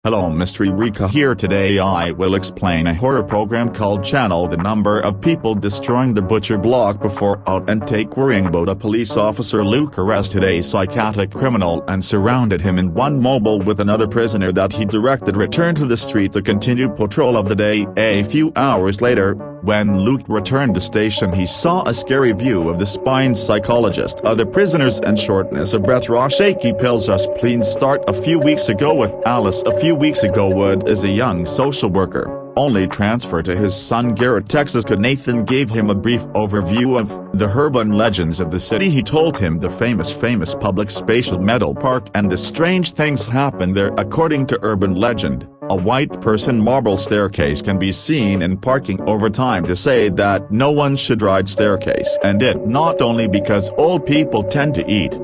Hello, Mystery Rika here. Today I will explain a horror program called Channel. The number of people destroying the butcher block before out and take worrying about a police officer. Luke arrested a psychotic criminal and surrounded him in one mobile with another prisoner that he directed return to the street to continue patrol of the day. A few hours later, when Luke returned to the station, he saw a scary view of the spine psychologist, other prisoners and shortness of breath. Raw shaky pills. Us please start a few weeks ago with Alice. A few weeks ago, Wood is a young social worker, only transferred to his son Garrett, Texas. Nathan gave him a brief overview of the urban legends of the city. He told him the famous public spatial metal park and the strange things happen there. According to urban legend, a white person marble staircase can be seen in parking over time. To say that no one should ride staircase, and it not only because old people tend to eat.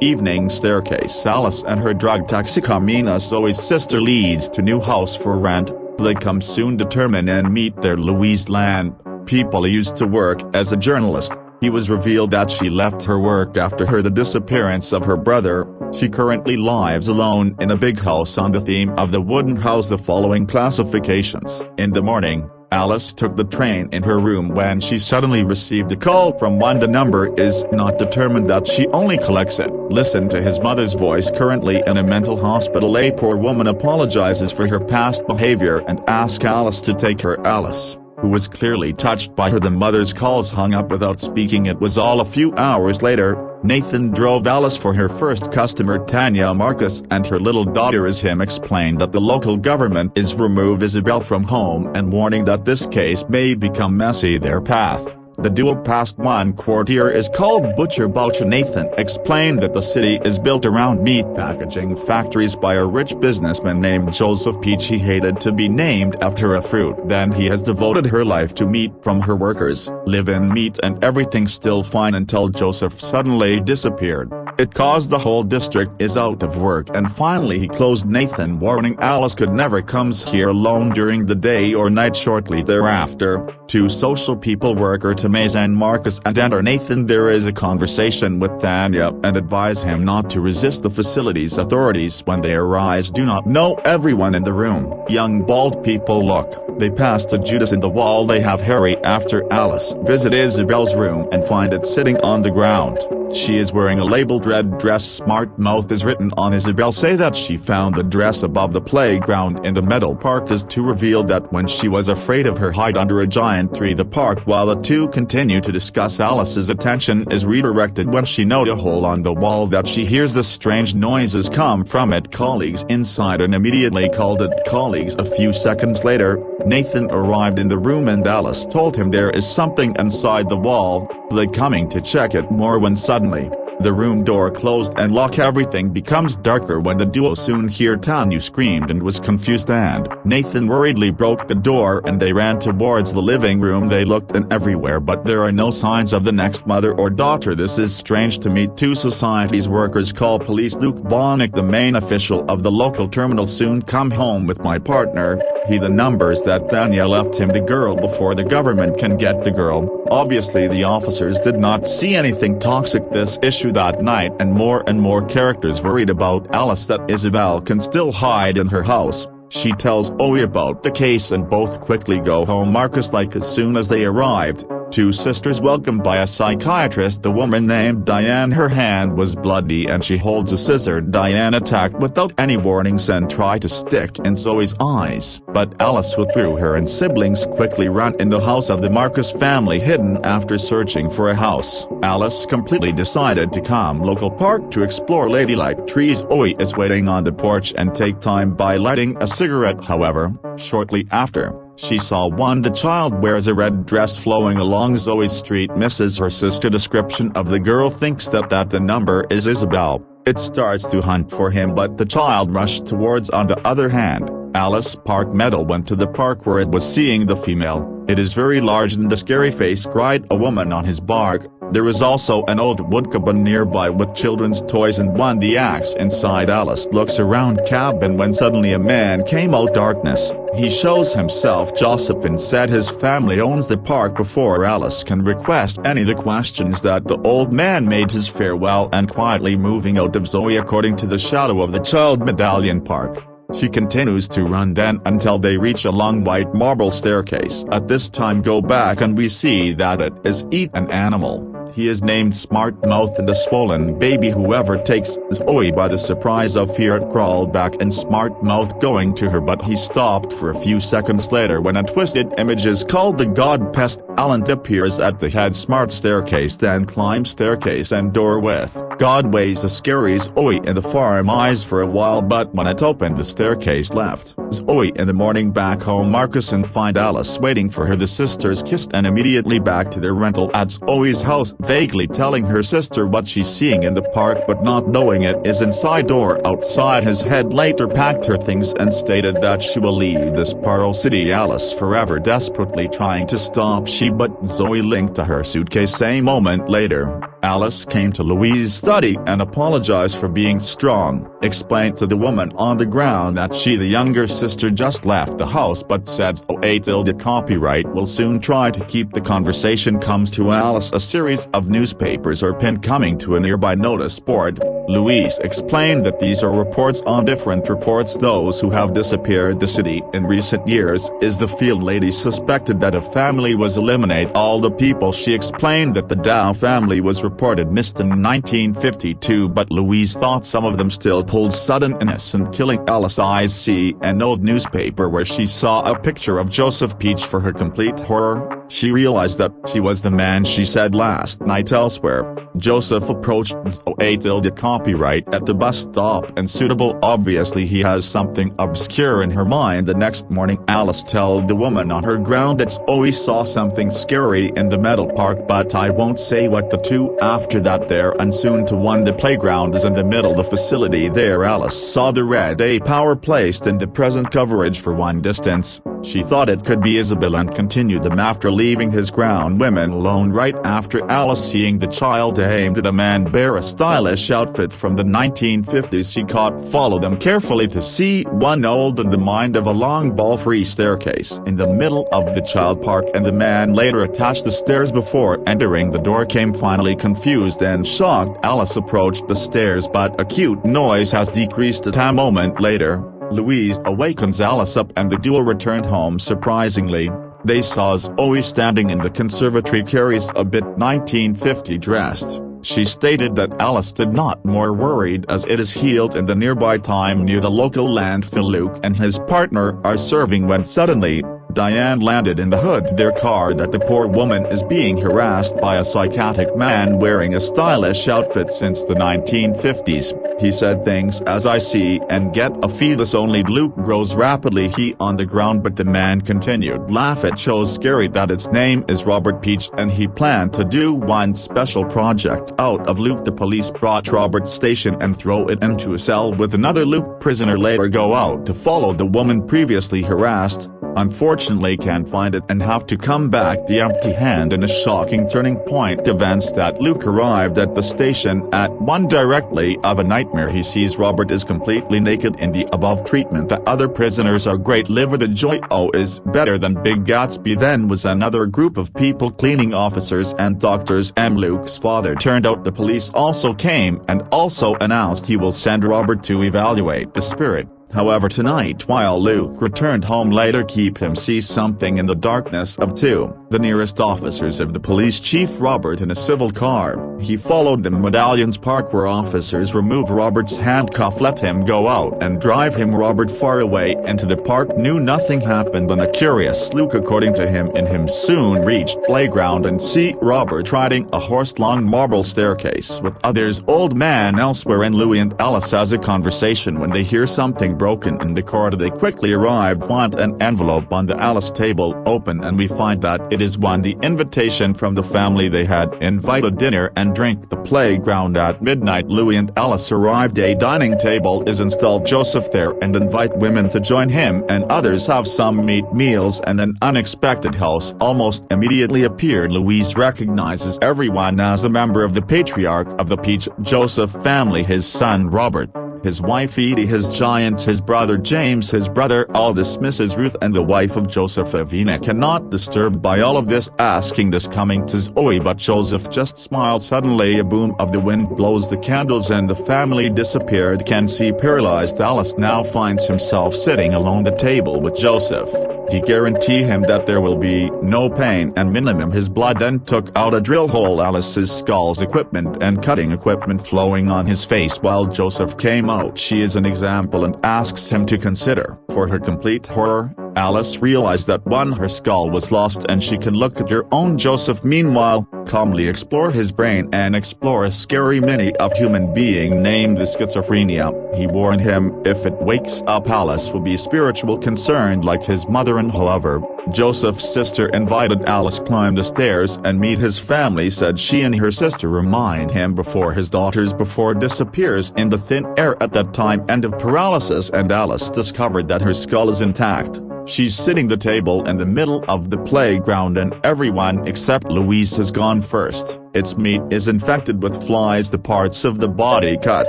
Evening staircase. Alice and her drug toxicomania Zoe's sister leads to new house for rent. They come soon determine and meet their Louise Land. People used to work as a journalist. He was revealed that she left her work after the disappearance of her brother. She currently lives alone in a big house on the theme of the wooden house. The following classifications. In the morning, Alice took the train in her room when she suddenly received a call from one. The number is not determined. That she only collects it. Listen to his mother's voice. Currently in a mental hospital. A poor woman apologizes for her past behavior and asks Alice to take her. Alice, who was clearly touched by the mother's calls, hung up without speaking. It was all a few hours later. Nathan drove Alice for her first customer, Tanya Marcus, and her little daughter. As him explained that the local government is removed Isabel from home and warning that this case may become messy. Their path. The duo passed one quartier is called Butcher Boucher. Nathan explained that the city is built around meat packaging factories by a rich businessman named Joseph Peach. He hated to be named after a fruit. Then he has devoted her life to meat from her workers, live in meat, and everything's still fine until Joseph suddenly disappeared. It caused the whole district is out of work, and finally he closed. Nathan warning Alice could never comes here alone during the day or night. Shortly thereafter, two social people worker and Marcus and enter Nathan. There is a conversation with Tanya and advise him not to resist the facility's authorities when they arise. Do not know everyone in the room. Young bald people look. They pass to Judas in the wall. They have Harry after Alice visit Isabel's room and find it sitting on the ground. She is wearing a labeled red dress. Smart mouth is written on. Isabel say that she found the dress above the playground in the metal park. Is to reveal that when she was afraid of her hide under a giant tree the park. While the two continue to discuss, Alice's attention is redirected when she noted a hole on the wall that she hears the strange noises come from it. Colleagues inside and immediately called it. Colleagues. A few seconds later, Nathan arrived in the room and Alice told him there is something inside the wall. They coming to check it more when suddenly, the room door closed and locked. Everything becomes darker when the duo soon hear Tanya screamed and was confused, and Nathan worriedly broke the door and they ran towards the living room. They looked in everywhere but there are no signs of the next mother or daughter. This is strange to me. Two society's workers call police. Luke Vonnick, the main official of the local terminal, soon come home with my partner. The numbers that Tanya left him the girl before the government can get the girl. Obviously the officers did not see anything toxic this issue that night, and more characters worried about Alice that Isabel can still hide in her house. She tells Owie about the case and both quickly go home. Marcus like as soon as they arrived, two sisters welcomed by a psychiatrist. The woman named Diane, her hand was bloody and she holds a scissor. Diane attacked without any warnings and tried to stick in Zoe's eyes, but Alice withdrew her and siblings quickly run in the house of the Marcus family hidden after searching for a house. Alice completely decided to come local park to explore ladylike trees. Owie is waiting on the porch and take time by lighting a cigarette. However, shortly after, she saw the child wears a red dress flowing along Zoe's street. Misses her sister description of the girl, thinks that the number is Isabel. It starts to hunt for him but the child rushed towards. On the other hand, Alice Park Meadow went to the park where it was seeing the female. It is very large and the scary face, cried a woman on his bark. There is also an old wood cabin nearby with children's toys and the axe inside. Alice looks around cabin when suddenly a man came out darkness. He shows himself Joseph and said his family owns the park. Before Alice can request any the questions that the old man made his farewell and quietly moving out of Zoe. According to the shadow of the child medallion park, She continues to run then until they reach a long white marble staircase. At this time go back and we see that it is an animal. He is named Smart Mouth and a swollen baby. Whoever takes Zoe by the surprise of fear, it crawled back and Smart Mouth going to her, but he stopped for a few seconds later when a twisted image is called the god pest Alan appears at the head smart staircase, then climbs staircase and door with God ways the scary Zoe in the farm eyes for a while, but when it opened the staircase left Zoe in the morning back home. Marcus and find Alice waiting for her. The sisters kissed and immediately back to their rental at Zoe's house, vaguely telling her sister what she's seeing in the park but not knowing it is inside or outside. His head later packed her things and stated that she will leave this Paro City Alice forever, desperately trying to stop but Zoe linked to her suitcase. A moment later, Alice came to Louise's study and apologized for being strong, explained to the woman on the ground that she, the younger sister, just left the house but said Zoe tilde copyright will soon try to keep the conversation. Comes to Alice a series of newspapers are pinned coming to a nearby notice board. Louise explained that these are reports on different reports those who have disappeared the city in recent years. Is the field lady suspected that a family was eliminated all the people. She explained that the Dow family was reported missed in 1952, but Louise thought some of them still pulled sudden innocent killing. Alice eyes see an old newspaper where she saw a picture of Joseph Peach. For her complete horror, she realized that he was the man she said last night elsewhere. Joseph approached Zoe tilde copyright at the bus stop and suitable. Obviously he has something obscure in her mind. The next morning Alice told the woman on her ground that Zoe saw something scary in the metal park, but I won't say what. The two after that there and soon to one. The playground is in the middle of the facility there. Alice saw the red A power placed in the present coverage for one distance. She thought it could be Isabel and continued them after leaving his ground women alone. Right after Alice seeing the child aimed at a man bear a stylish outfit from the 1950s, she followed them carefully to see one old in the mind of a long ball-free staircase in the middle of the child park, and the man later attached the stairs before entering the door. Came finally confused and shocked. Alice approached the stairs but acute noise has decreased. A moment later, Louise awakens Alice up and the duo returned home. Surprisingly, they saw Zoe standing in the conservatory, carries a bit 1950 dressed. She stated that Alice did not more worried as it is healed in the nearby time near the local landfill. Luke and his partner are serving when suddenly, Diane landed in the hood of their car that the poor woman is being harassed by a psychotic man wearing a stylish outfit since the 1950s. He said things as I see and get a fetus only. Luke grows rapidly he on the ground, but the man continued laugh. It shows scary that its name is Robert Peach and he planned to do one special project out of Luke. The police brought Robert's station and throw it into a cell with another Luke prisoner. Later go out to follow the woman previously harassed. Unfortunately can't find it and have to come back the empty hand. In a shocking turning point events that Luke arrived at the station at one directly of a nightmare. He sees Robert is completely naked in the above treatment. The other prisoners are great. Liver the joy is better than Big Gatsby. Then was another group of people, cleaning officers and doctors. Luke's father turned out. The police also came and also announced he will send Robert to evaluate the spirit. However, tonight while Luke returned home later keep him see something in the darkness of two, the nearest officers of the police chief Robert in a civil car. He followed them Medallions Park where officers remove Robert's handcuff, let him go out and drive him. Robert far away into the park knew nothing happened and a curious Luke according to him soon reached playground and see Robert riding a horse long marble staircase with others. Old man elsewhere and Louis and Alice has a conversation when they hear something broken in the corridor. They quickly arrive, find an envelope on the Alice table, open and we find that it is the invitation from the family they had invited dinner and drink the playground at midnight. Louis and Alice arrived. A dining table is installed Joseph there and invite women to join him and others have some meals and an unexpected house almost immediately appeared. Louise recognizes everyone as a member of the patriarch of the Peach Joseph family, his son Robert, his wife Edie, his giants, his brother James, his brother Aldous, Mrs. Ruth and the wife of Joseph Evina cannot disturbed by all of this, asking this coming to Zoe, but Joseph just smiled. Suddenly a boom of the wind blows the candles and the family disappeared. Can see paralyzed Alice now finds himself sitting alone at the table with Joseph. He guaranteed him that there will be no pain and minimum his blood, then took out a drill hole Alice's skull's equipment and cutting equipment flowing on his face while Joseph came out. She is an example and asks him to consider. For her complete horror, Alice realized that her skull was lost and she can look at her own. Joseph meanwhile, calmly explore his brain and explore a scary mini of human being named schizophrenia. He warned him if it wakes up Alice will be spiritual concerned like his mother, and however, Joseph's sister invited Alice climb the stairs and meet his family, said she and her sister remind him before his daughters before disappears in the thin air at that time end of paralysis, and Alice discovered that her skull is intact. She's sitting at the table in the middle of the playground and everyone except Louise has gone first. Its meat is infected with flies, the parts of the body cut,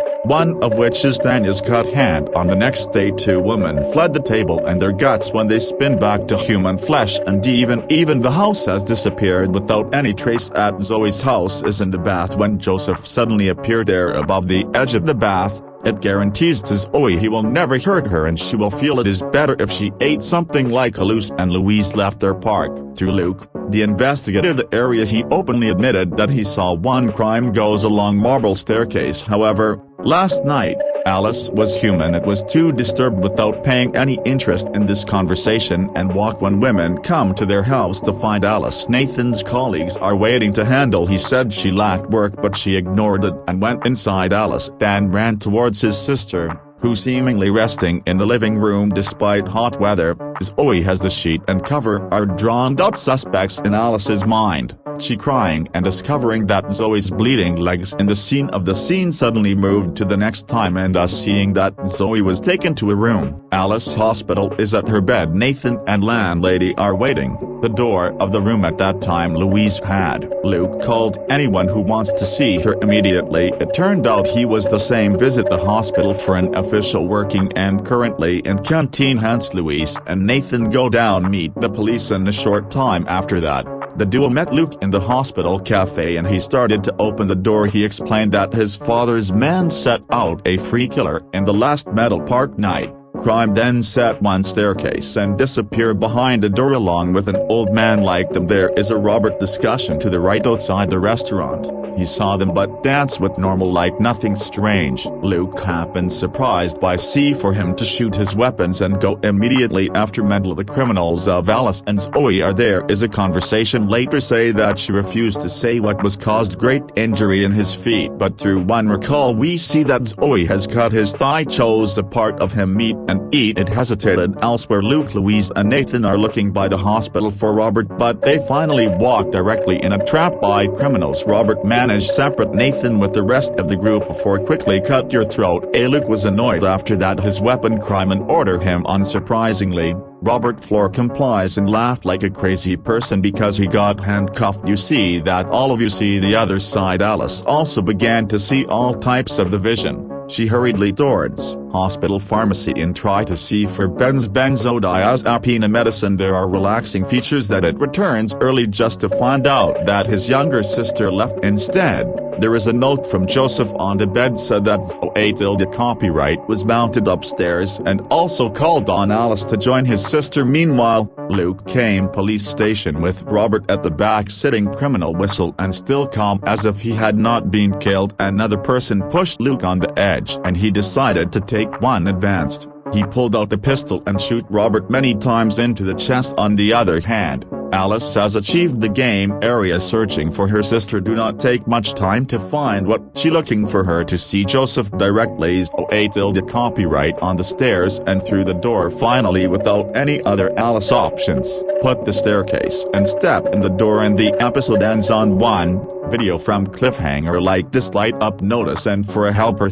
one of which is Daniel's cut hand. On the next day 2 women fled the table and their guts when they spin back to human flesh, and even the house has disappeared without any trace. At Zoe's house is in the bath when Joseph suddenly appeared there above the edge of the bath. It guarantees to Zoe he will never hurt her and she will feel it is better if she ate something like a loose, and Louise left their park. Through Luke, the investigator the area, he openly admitted that he saw one crime goes along marble staircase. However, last night, Alice was human. It was too disturbed without paying any interest in this conversation and walk when women come to their house to find Alice. Nathan's colleagues are waiting to handle. He said she lacked work but she ignored it and went inside Alice. Dan ran towards his sister, who seemingly resting in the living room despite hot weather. Zoe has the sheet and cover are drawn out suspects in Alice's mind. She crying and discovering that Zoe's bleeding legs in the scene of the scene suddenly moved to the next time, and us seeing that Zoe was taken to a room. Alice hospital is at her bed. Nathan and landlady are waiting. The door of the room at that time Louise had. Luke called anyone who wants to see her immediately. It turned out he was the same visit the hospital for an official working and currently in canteen. Hence Louise and Nathan go down meet the police, and a short time after that, the duo met Luke in the hospital cafe and he started to open the door. He explained that his father's man set out a free killer in the last Meadow Park night. Crime then set one staircase and disappeared behind a door along with an old man like them. There is a Robert discussion to the right outside the restaurant. He saw them but danced with normal like nothing strange. Luke happened surprised by C for him to shoot his weapons and go immediately after mental. The criminals of Alice and Zoe are there is a conversation later say that she refused to say what was caused great injury in his feet, but through one recall we see that Zoe has cut his thigh, chose a part of him meat and eat it. Hesitated elsewhere. Luke, Louise and Nathan are looking by the hospital for Robert, but they finally walk directly in a trap by criminals. Robert managed separate Nathan with the rest of the group before quickly cut your throat. Luke was annoyed after that his weapon crime and order him. Unsurprisingly, Robert Floor complies and laughed like a crazy person because he got handcuffed. You see that all of you see the other side. Alice also began to see all types of the vision. She hurriedly towards hospital pharmacy and tried to see for Ben's benzodiazepine medicine. There are relaxing features that it returns early just to find out that his younger sister left instead. There is a note from Joseph on the bed said that Zoe tilde copyright was mounted upstairs and also called on Alice to join his sister. Meanwhile, Luke came police station with Robert at the back sitting criminal whistle and still calm as if he had not been killed. Another person pushed Luke on the edge and he decided to take one advanced. He pulled out the pistol and shoot Robert many times into the chest. On the other hand, Alice has achieved the game area searching for her sister. Do not take much time to find what she looking for her to see Joseph directly. Zoe tilde copyright on the stairs and through the door finally without any other Alice options. Put the staircase and step in the door and the episode ends on one video from cliffhanger. Like this, light up notice and for a helper.